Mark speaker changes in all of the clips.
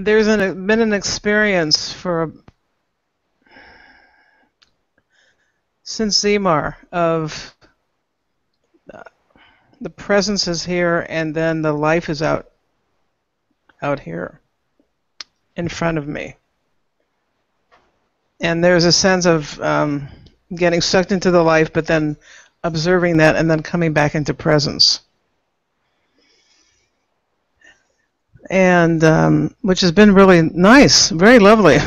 Speaker 1: there's been an experience since Zemar of the presence is here and then the life is out here in front of me. And there's a sense of getting sucked into the life, but then observing that and then coming back into presence. And which has been really nice, very lovely,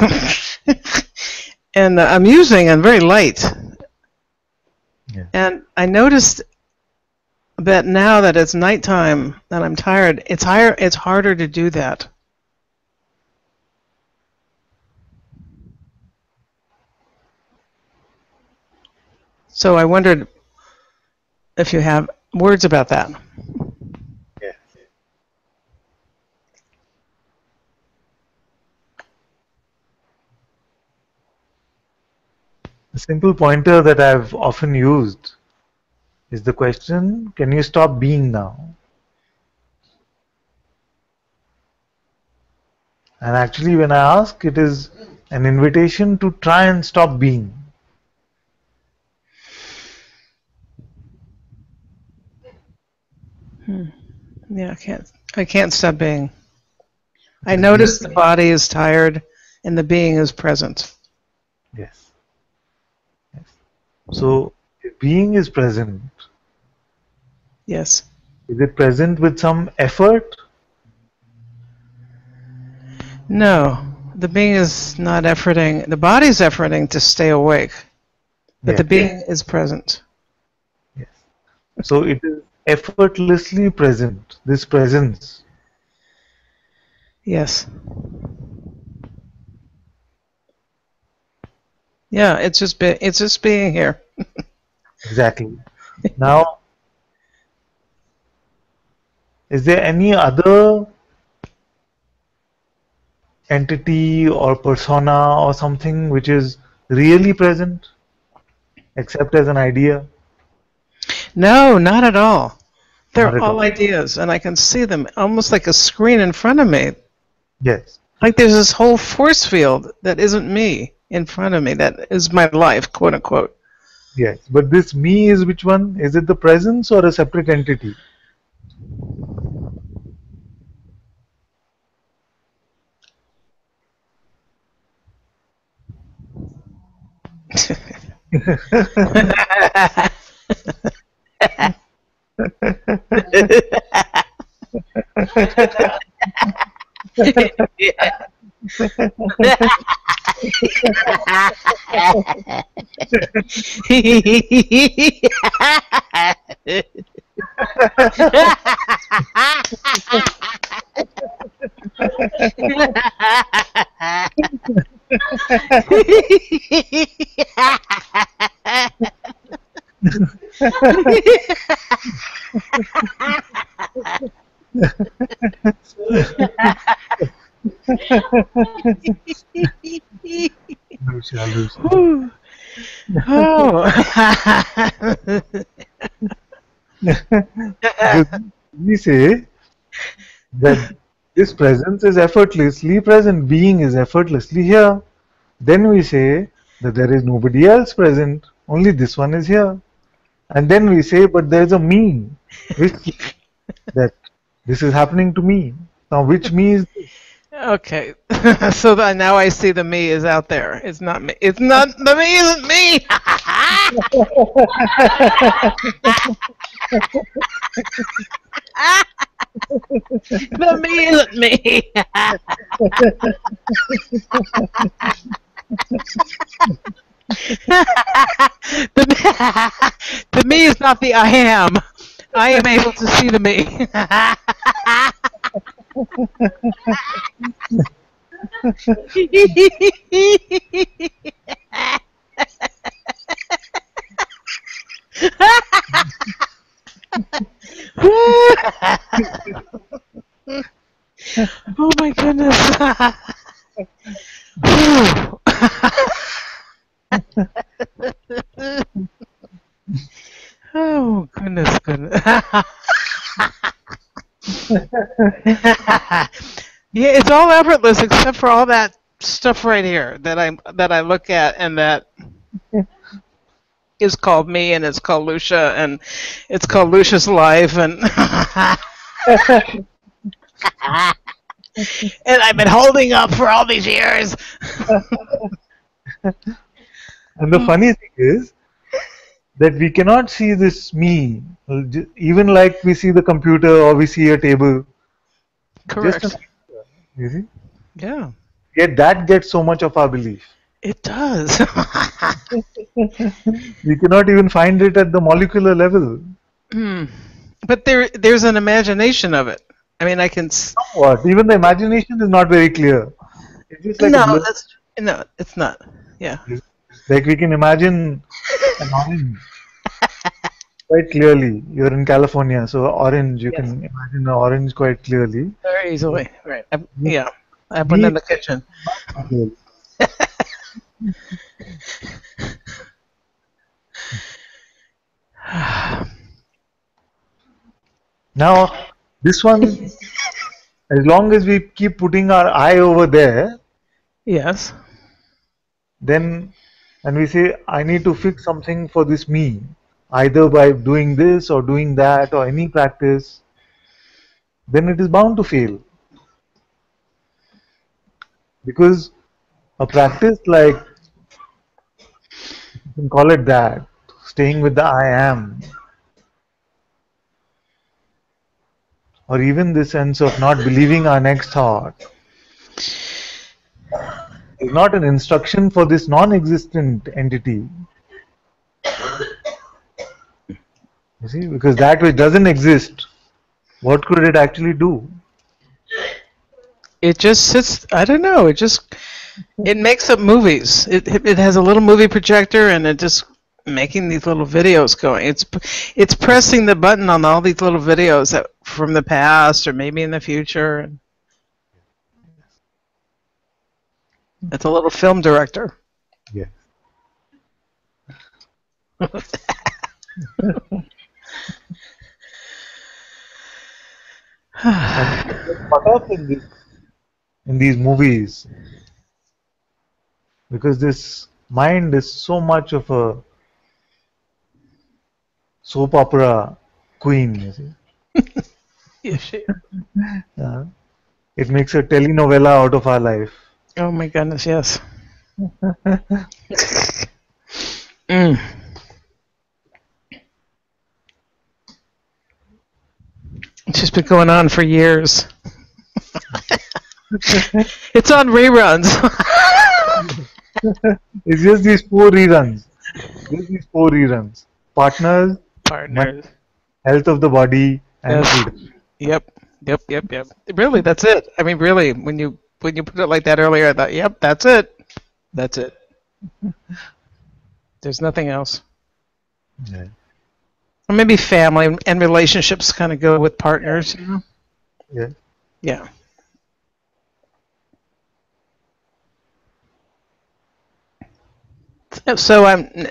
Speaker 1: and amusing and very light.
Speaker 2: Yeah.
Speaker 1: And I noticed that now that it's nighttime and I'm tired, it's harder to do that. So I wondered if you have words about that.
Speaker 2: Yeah. A simple pointer that I've often used is the question, can you stop being now? And actually when I ask, it is an invitation to try and stop being.
Speaker 1: Yeah, I can't stop being. I notice the body is tired and the being is present.
Speaker 2: Yes. Yes. So if being is present,
Speaker 1: Yes.
Speaker 2: is it present with some effort?
Speaker 1: No, the being is not efforting. The body is efforting to stay awake, but the being is present.
Speaker 2: Yes. So it is effortlessly present, this presence.
Speaker 1: Yes. Yeah, it's just being here.
Speaker 2: Exactly. Now, is there any other entity or persona or something which is really present, except as an idea?
Speaker 1: No, not at all.
Speaker 2: Not
Speaker 1: They're
Speaker 2: at
Speaker 1: all
Speaker 2: all.
Speaker 1: ideas, and I can see them almost like a screen in front of me.
Speaker 2: Yes.
Speaker 1: Like there's this whole force field that isn't me in front of me, that is my life, quote unquote.
Speaker 2: Yes. But this me is which one? Is it the presence or a separate entity? Lucia.
Speaker 1: Oh.
Speaker 2: We say that this presence is effortlessly present, being is effortlessly here. Then we say that there is nobody else present, only this one is here. And then we say, but there is a me, which that this is happening to me. Now, which me is this?
Speaker 1: Okay, so that now I see the me is out there. It's not me. It's not the me. Isn't me. The me isn't me. The me is not the I am. I am able to see the me. Oh my goodness. Oh goodness. Yeah, it's all effortless except for all that stuff right here that I look at and that is called me and it's called Lucia and it's called Lucia's life and and I've been holding up for all these years.
Speaker 2: And the funny thing is that we cannot see this me, even like we see the computer or we see a table. Just a
Speaker 1: Correct.
Speaker 2: picture, you see.
Speaker 1: Yeah,
Speaker 2: Yet that gets so much of our belief.
Speaker 1: it does.
Speaker 2: We cannot even find it at the molecular level.
Speaker 1: Hmm. But there's an imagination of it. I mean, I can.
Speaker 2: What? Even the imagination is not very clear. It's just like a
Speaker 1: No,
Speaker 2: blur.
Speaker 1: no, it's not. Yeah.
Speaker 2: Like we can imagine an orange quite clearly. You're in California, so orange, you
Speaker 1: Yes.
Speaker 2: can imagine an orange quite clearly.
Speaker 1: Very easily. Right. Yeah. I put it
Speaker 2: Me,
Speaker 1: in the kitchen.
Speaker 2: not clearly. Now, this one, as long as we keep putting our eye over there,
Speaker 1: Yes.
Speaker 2: then, and we say, I need to fix something for this me, either by doing this or doing that or any practice, then it is bound to fail. Because a practice like, you can call it that, staying with the I am, or even the sense of not believing our next thought, is not an instruction for this non existent entity. You see, because that which doesn't exist, what could it actually do?
Speaker 1: It just sits. I don't know. It makes up movies. It has a little movie projector and it just making these little videos going. It's pressing the button on all these little videos that from the past or maybe in the future. It's a little film director.
Speaker 2: Yeah. And we get caught up in these movies because this mind is so much of a soap opera queen. You see,
Speaker 1: Yes,
Speaker 2: uh, it makes a telenovela out of our life.
Speaker 1: oh my goodness, yes. Mm. It's just been going on for years. It's on reruns.
Speaker 2: It's just these four reruns. Just these four reruns: partners, money,
Speaker 1: Partners.
Speaker 2: health of the body, and
Speaker 1: Yes.
Speaker 2: freedom.
Speaker 1: Yep. Yep. Really, that's it. I mean, really, when you put it like that earlier, I thought, yep, that's it. That's it. There's nothing else.
Speaker 2: Yeah.
Speaker 1: Or maybe family and relationships kind of go with partners. You know?
Speaker 2: Yeah.
Speaker 1: Yeah. So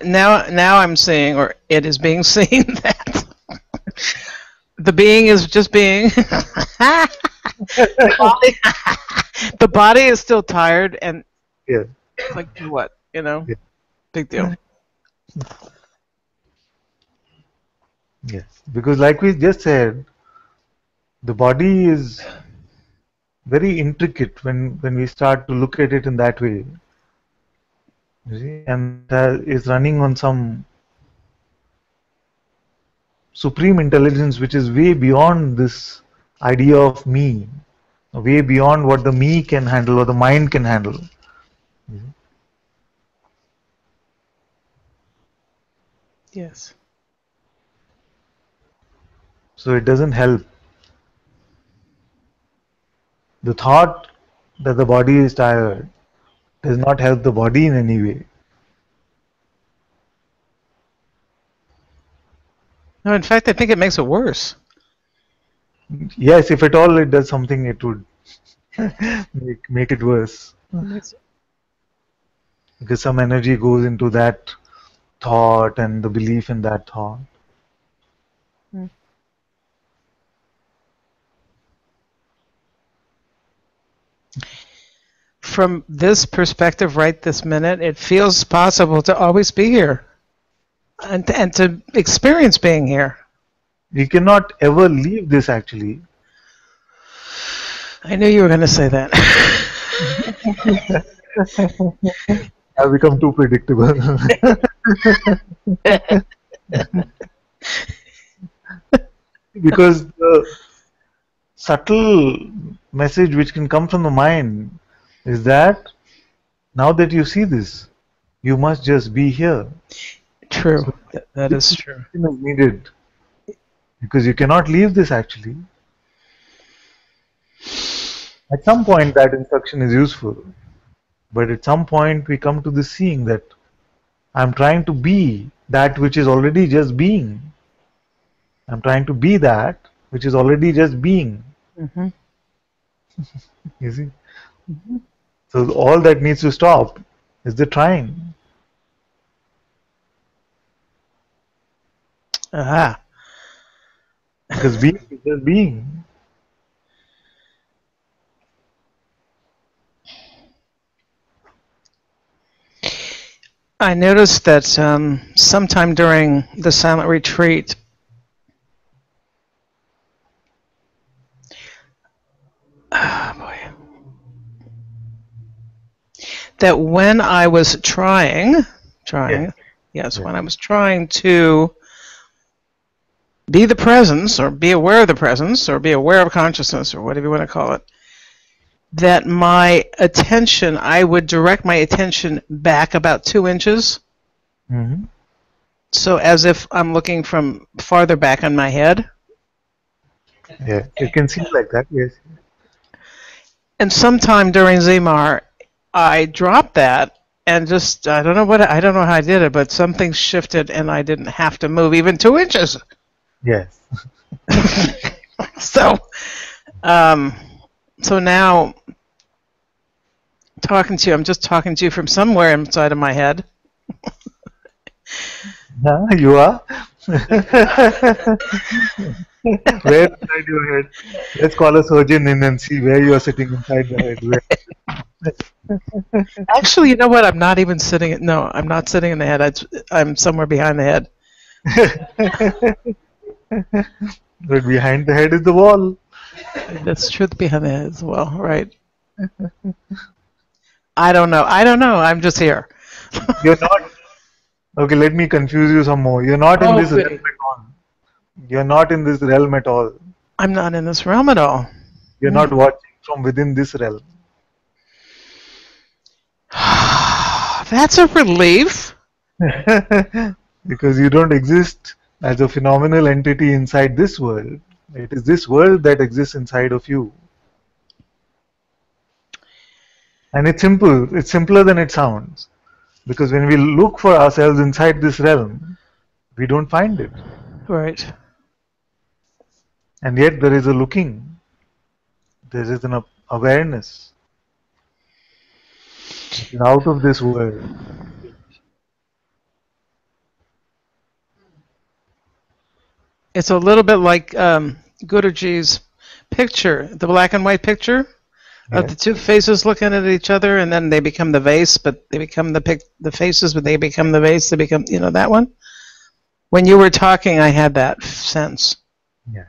Speaker 1: now I'm seeing, or it is being seen that the being is just being. the body, the body is still tired, and
Speaker 2: Yeah.
Speaker 1: it's like what you know,
Speaker 2: Yeah.
Speaker 1: big deal.
Speaker 2: Yes. Because, like we just said, the body is very intricate when we start to look at it in that way. You see, and is running on some supreme intelligence which is way beyond this idea of me, way beyond what the me can handle or the mind can handle.
Speaker 1: Yes.
Speaker 2: So it doesn't help. The thought that the body is tired does not help the body in any way.
Speaker 1: No, in fact, I think it makes it worse.
Speaker 2: Yes, if at all it does something, it would make it worse because some energy goes into that thought and the belief in that thought.
Speaker 1: from this perspective right this minute, it feels possible to always be here and to experience being here.
Speaker 2: You cannot ever leave this actually.
Speaker 1: I knew you were going to say that.
Speaker 2: I've become too predictable. Because the subtle message which can come from the mind is that now that you see this, you must just be here.
Speaker 1: True.
Speaker 2: So
Speaker 1: That is true.
Speaker 2: is needed because you cannot leave this actually. At some point that instruction is useful, but at some point we come to the seeing that I'm trying to be that which is already just being. I'm trying to be that which is already just being.
Speaker 1: Mm-hmm.
Speaker 2: You see? So all that needs to stop is the trying.
Speaker 1: Aha.
Speaker 2: Because being is just being.
Speaker 1: I noticed that sometime during the silent retreat, that when I was trying,
Speaker 2: Yes.
Speaker 1: when I was trying to be the presence, or be aware of the presence, or be aware of consciousness, or whatever you want to call it, that my attention, I would direct my attention back about 2 inches.
Speaker 2: Mm-hmm.
Speaker 1: So as if I'm looking from farther back on my head.
Speaker 2: Yeah, it can seem like that, yes.
Speaker 1: And sometime during Zimar, I dropped that and just, I don't know how I did it, but something shifted and I didn't have to move even 2 inches.
Speaker 2: Yes.
Speaker 1: So now talking to you, I'm just talking to you from somewhere inside of my head.
Speaker 2: You are? Where inside your head? Let's call a surgeon in and see where you are sitting inside the head.
Speaker 1: Actually, you know what? I'm not even sitting. No, I'm not sitting in the head. I'm somewhere behind the head.
Speaker 2: But behind the head is the wall.
Speaker 1: That's truth behind the head as well, right? I don't know. I'm just here.
Speaker 2: You're not. Okay, let me confuse you some more. You're not in this realm at all. You're not in this realm at all.
Speaker 1: I'm not in this realm at all.
Speaker 2: You're not watching from within this realm.
Speaker 1: That's a relief.
Speaker 2: Because you don't exist as a phenomenal entity inside this world. It is this world that exists inside of you. And it's simple. It's simpler than it sounds. Because when we look for ourselves inside this realm, we don't find it.
Speaker 1: Right.
Speaker 2: And yet there is a looking. There is an awareness. It is out of this world.
Speaker 1: It's a little bit like Guruji's picture, the black and white picture of the two faces looking at each other, and then they become the vase, but they become the faces, but they become the vase. They become, that one. When you were talking, I had that sense.
Speaker 2: Yeah.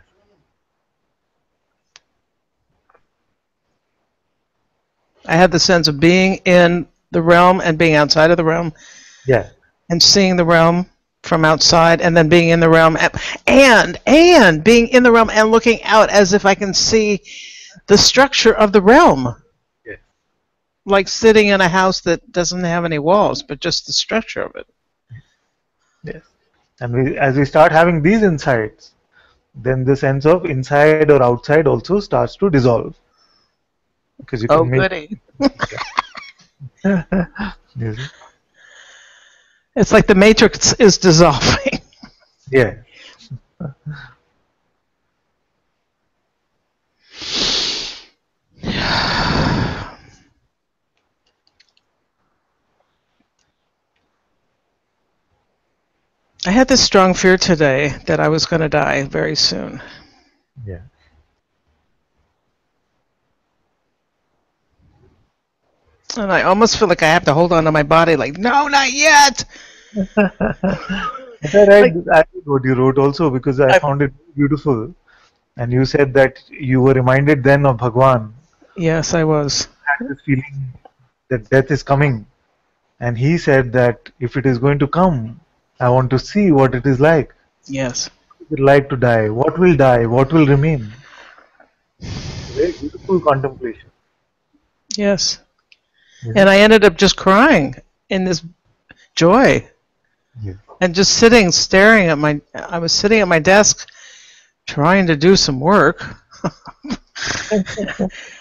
Speaker 1: I had the sense of being in the realm and being outside of the realm.
Speaker 2: Yeah.
Speaker 1: And seeing the realm from outside, and then being in the realm, and being in the realm and looking out as if I can see the structure of the realm.
Speaker 2: Yeah.
Speaker 1: Like sitting in a house that doesn't have any walls, but just the structure of it.
Speaker 2: Yes. And as we start having these insights, then the sense of inside or outside also starts to dissolve. Because you can
Speaker 1: goody.
Speaker 2: Yes.
Speaker 1: It's like the matrix is dissolving.
Speaker 2: Yeah.
Speaker 1: I had this strong fear today that I was going to die very soon.
Speaker 2: Yeah.
Speaker 1: And I almost feel like I have to hold on to my body, like, no, not yet.
Speaker 2: But
Speaker 1: Like,
Speaker 2: I read what you wrote also because I
Speaker 1: I,
Speaker 2: found it beautiful. And you said that you were reminded then of Bhagwan,
Speaker 1: yes, I was.
Speaker 2: had this feeling that death is coming. And he said that if it is going to come, I want to see what it is like.
Speaker 1: Yes,
Speaker 2: What is it like to die? What will die? What will remain? A very beautiful contemplation.
Speaker 1: yes.
Speaker 2: Is
Speaker 1: And
Speaker 2: it?
Speaker 1: I ended up just crying in this joy
Speaker 2: Yes.
Speaker 1: and just sitting, staring at my. I was sitting at my desk trying to do some work.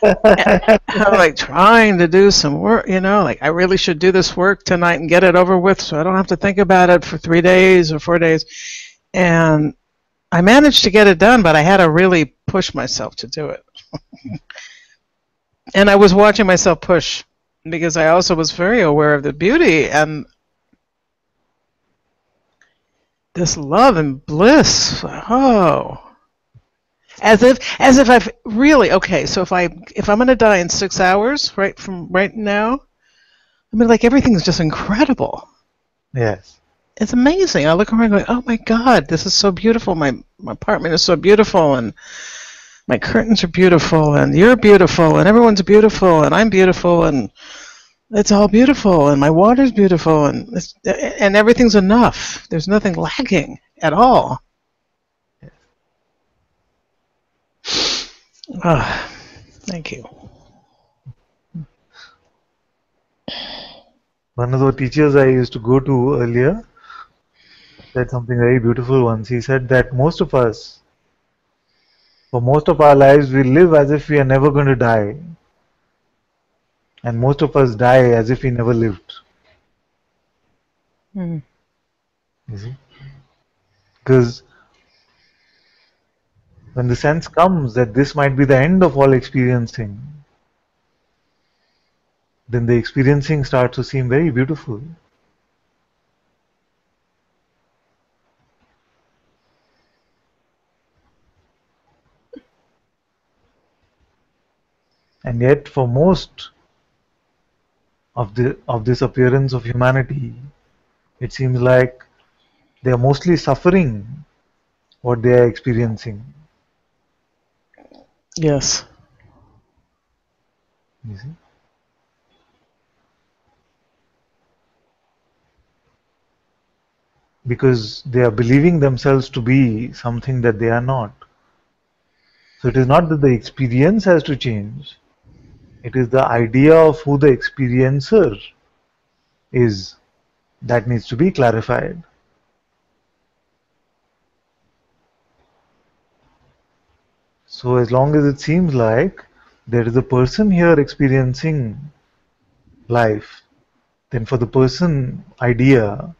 Speaker 1: I'm like trying to do some work, like I really should do this work tonight and get it over with so I don't have to think about it for 3 days or 4 days. And I managed to get it done, but I had to really push myself to do it. And I was watching myself push because I also was very aware of the beauty and this love and bliss. Oh, as if I've really okay. So if I'm gonna die in 6 hours, right from right now, I mean, like everything's just incredible.
Speaker 2: Yes.
Speaker 1: It's amazing. I look around going, oh my God, this is so beautiful. My apartment is so beautiful, and my curtains are beautiful, and you're beautiful, and everyone's beautiful, and I'm beautiful, and it's all beautiful, and my water's beautiful, and everything's enough. There's nothing lacking at all. Ah, thank you.
Speaker 2: One of the teachers I used to go to earlier said something very beautiful once. He said that most of us, for most of our lives, we live as if we are never going to die. And most of us die as if we never lived.
Speaker 1: Mm.
Speaker 2: You see? Because when the sense comes that this might be the end of all experiencing, then the experiencing starts to seem very beautiful. And yet, for most of this appearance of humanity, it seems like they are mostly suffering what they are experiencing.
Speaker 1: Yes.
Speaker 2: You see? Because they are believing themselves to be something that they are not. So it is not that the experience has to change, it is the idea of who the experiencer is that needs to be clarified. So as long as it seems like there is a person here experiencing life, then for the person idea,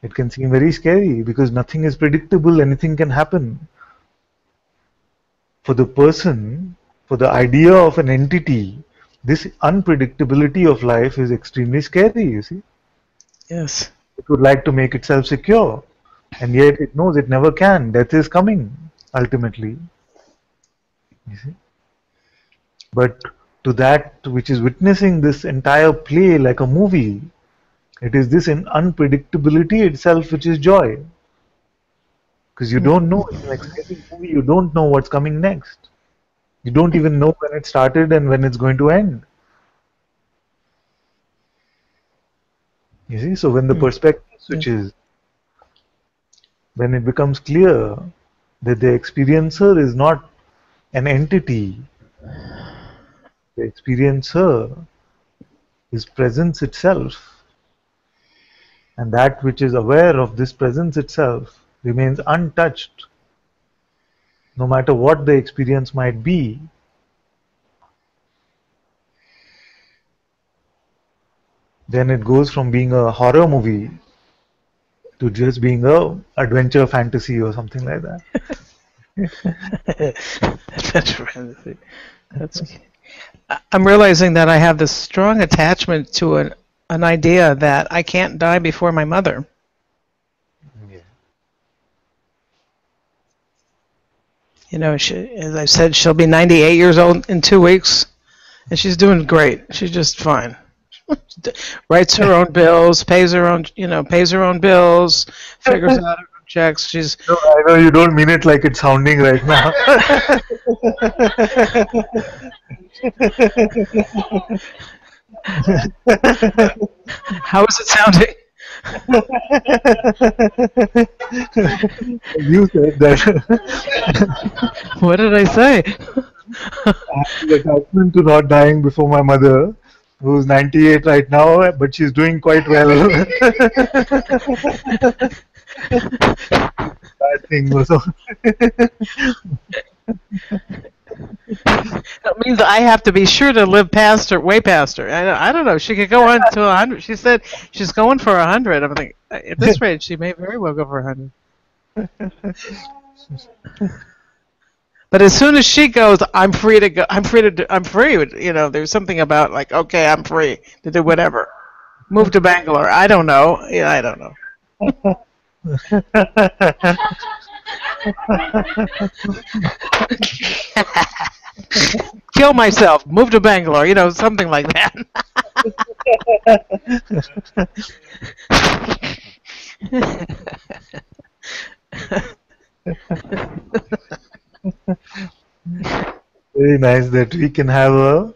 Speaker 2: it can seem very scary because nothing is predictable, anything can happen. For the person, for the idea of an entity, this unpredictability of life is extremely scary, you see.
Speaker 1: Yes.
Speaker 2: It would like to make itself secure, and yet it knows it never can. Death is coming, ultimately. You see? But to that which is witnessing this entire play like a movie, it is this unpredictability itself which is joy. Because you don't know, it's an exciting movie, you don't know what's coming next. You don't even know when it started and when it's going to end. You see, so when the perspective
Speaker 1: Yes.
Speaker 2: switches, when it becomes clear that the experiencer is not an entity, the experiencer is presence itself, and that which is aware of this presence itself remains untouched, no matter what the experience might be. Then it goes from being a horror movie to just being a adventure fantasy or something like that.
Speaker 1: Adventure fantasy. That's. I'm realizing that I have this strong attachment to an idea that I can't die before my mother.
Speaker 2: Yeah.
Speaker 1: As I said, she'll be 98 years old in 2 weeks, and she's doing great. She's just fine. Writes her own bills, pays her own, pays her own bills, figures out her own checks. She's
Speaker 2: No, I know you don't mean it like it's sounding right now.
Speaker 1: How is it sounding?
Speaker 2: You said that
Speaker 1: What did I say?
Speaker 2: I have the attachment to not dying before my mother, who's 98 right now, but she's doing quite well. Bad thing also.
Speaker 1: That means I have to be sure to live past her, way past her. I don't know. She could go on to 100. She said she's going for 100. I'm thinking, at this rate, she may very well go for 100. But as soon as she goes, I'm free to go. I'm free to do. I'm free. There's something about like, okay, I'm free to do whatever. Move to Bangalore. I don't know. Yeah, I don't know. Kill myself. Move to Bangalore. Something like that.
Speaker 2: Very nice that we can have a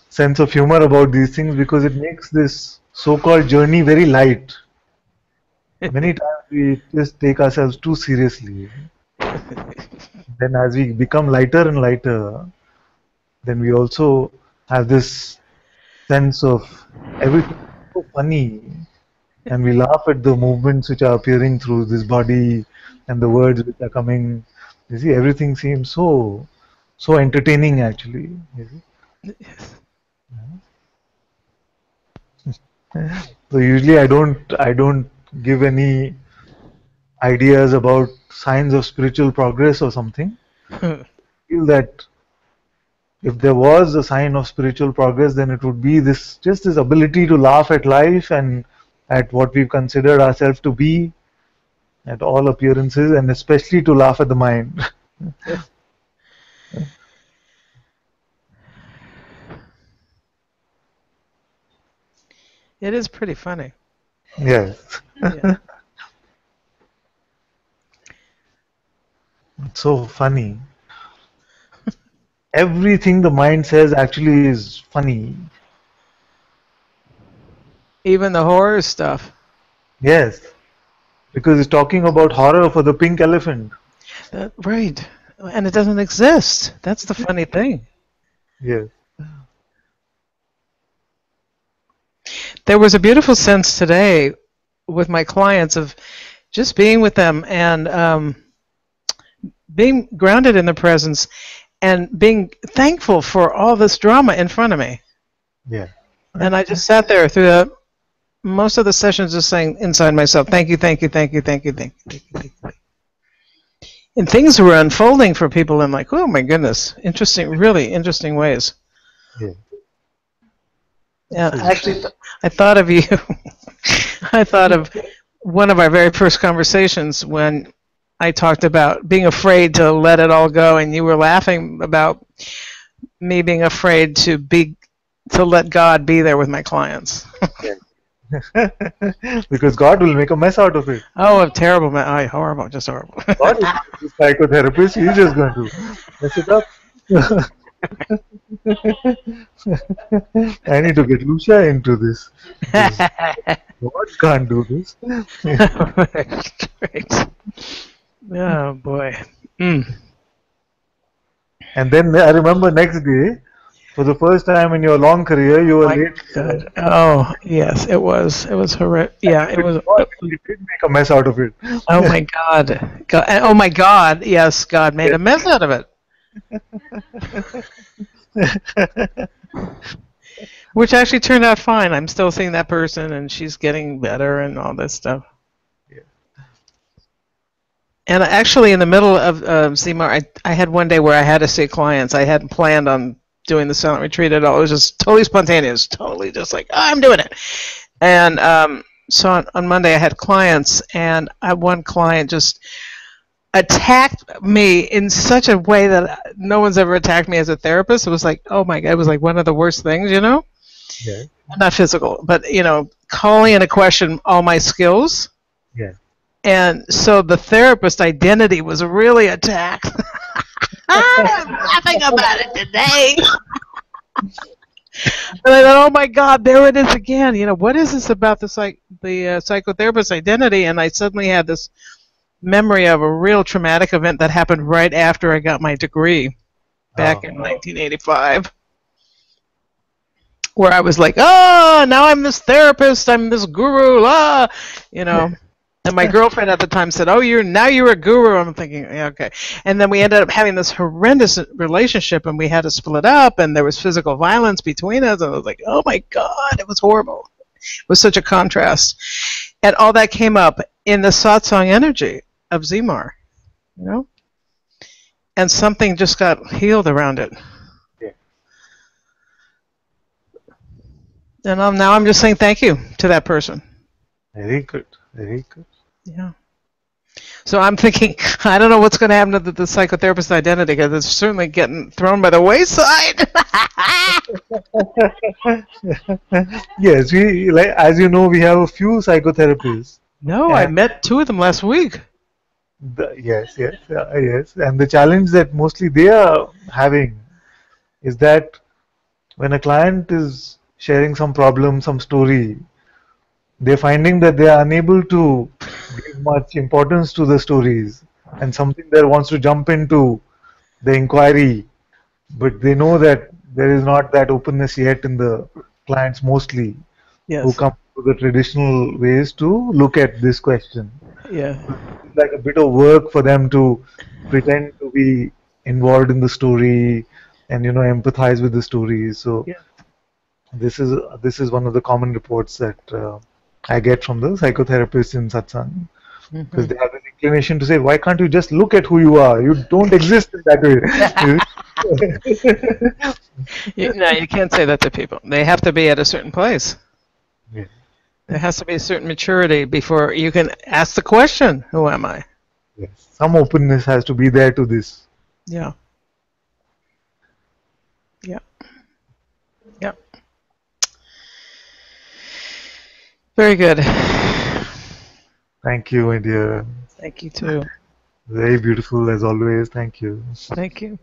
Speaker 2: sense of humor about these things because it makes this so-called journey very light. Many times we just take ourselves too seriously. Then as we become lighter and lighter, then we also have this sense of everything so funny, and we laugh at the movements which are appearing through this body and the words which are coming. You see, everything seems so entertaining actually. You see? So usually I don't give any ideas about signs of spiritual progress or something. I feel that if there was a sign of spiritual progress, then it would be this ability to laugh at life and at what we've considered ourselves to be, at all appearances, and especially to laugh at the mind.
Speaker 1: It is pretty funny.
Speaker 2: Yes.
Speaker 1: Yeah.
Speaker 2: It's so funny. Everything the mind says actually is funny.
Speaker 1: Even the horror stuff.
Speaker 2: Yes. Because it's talking about horror for the pink elephant.
Speaker 1: Right. And it doesn't exist. That's the funny thing.
Speaker 2: Yes.
Speaker 1: There was a beautiful sense today with my clients of just being with them and being grounded in the presence and being thankful for all this drama in front of me.
Speaker 2: Yeah.
Speaker 1: And I just sat there through most of the sessions just saying inside myself, thank you, thank you, thank you, thank you, thank you, thank you, thank you. And things were unfolding for people in like, oh my goodness, interesting, really interesting ways.
Speaker 2: Yeah.
Speaker 1: Yeah, actually, I thought of you. I thought of one of our very first conversations when I talked about being afraid to let it all go, and you were laughing about me being afraid to let God be there with my clients.
Speaker 2: Because God will make a mess out of it.
Speaker 1: Oh, a terrible mess! Horrible, just horrible.
Speaker 2: God is a psychotherapist. He's just going to mess it up. I need to get Lucia into this. God can't do this.
Speaker 1: Right. Oh boy. Mm.
Speaker 2: And then I remember next day, for the first time in your long career, you were late.
Speaker 1: God. Oh yes, it was. It was horrific. Yeah, it was.
Speaker 2: He did make a mess out of it.
Speaker 1: Oh my God. God. Oh my God. Yes, God made a mess out of it. Which actually turned out fine. I'm still seeing that person, and she's getting better, and all this stuff.
Speaker 2: Yeah.
Speaker 1: And actually, in the middle of Seymour, I had one day where I had to see clients. I hadn't planned on doing the silent retreat at all. It was just totally spontaneous, totally just like, oh, I'm doing it. And so on Monday, I had clients, and one client just attacked me in such a way that no one's ever attacked me as a therapist. It was like, oh my God, it was like one of the worst things, you know?
Speaker 2: Yes.
Speaker 1: Not physical, but calling into question all my skills.
Speaker 2: Yes.
Speaker 1: And so the therapist identity was really attacked. I'm laughing about it today. And I thought, oh my God, there it is again. What is this about the psychotherapist identity? And I suddenly had this memory of a real traumatic event that happened right after I got my degree back in 1985, where I was like, oh, now I'm this therapist, I'm this guru, And my girlfriend at the time said, oh, you're a guru. I'm thinking, yeah, okay. And then we ended up having this horrendous relationship, and we had to split up, and there was physical violence between us. And I was like, oh my God, it was horrible. It was such a contrast. And all that came up in the satsang energy of Zimar, And something just got healed around it.
Speaker 2: Yeah.
Speaker 1: And now I'm just saying thank you to that person.
Speaker 2: Very good. Very good.
Speaker 1: Yeah. So I'm thinking, I don't know what's going to happen to the psychotherapist identity, because it's certainly getting thrown by the wayside.
Speaker 2: Yes, as you know, we have a few psychotherapists.
Speaker 1: No, I met 2 of them last week.
Speaker 2: Yes, and the challenge that mostly they are having is that when a client is sharing some problem, some story, they're finding that they are unable to give much importance to the stories, and something that wants to jump into the inquiry, but they know that there is not that openness yet in the clients mostly who
Speaker 1: Yes.
Speaker 2: come to the traditional ways to look at this question.
Speaker 1: Yeah.
Speaker 2: It's like a bit of work for them to pretend to be involved in the story and empathize with the story. So
Speaker 1: Yeah.
Speaker 2: this is one of the common reports that I get from the psychotherapists in satsang, because they have an inclination to say, why can't you just look at who you are? You don't exist in that way.
Speaker 1: No, you can't say that to people. They have to be at a certain place.
Speaker 2: Yeah.
Speaker 1: There has to be a certain maturity before you can ask the question, who am I?
Speaker 2: Yes. Some openness has to be there to this.
Speaker 1: Yeah. Yeah. Yeah. Very good.
Speaker 2: Thank you, my dear.
Speaker 1: Thank you too.
Speaker 2: Very beautiful as always. Thank you.
Speaker 1: Thank you.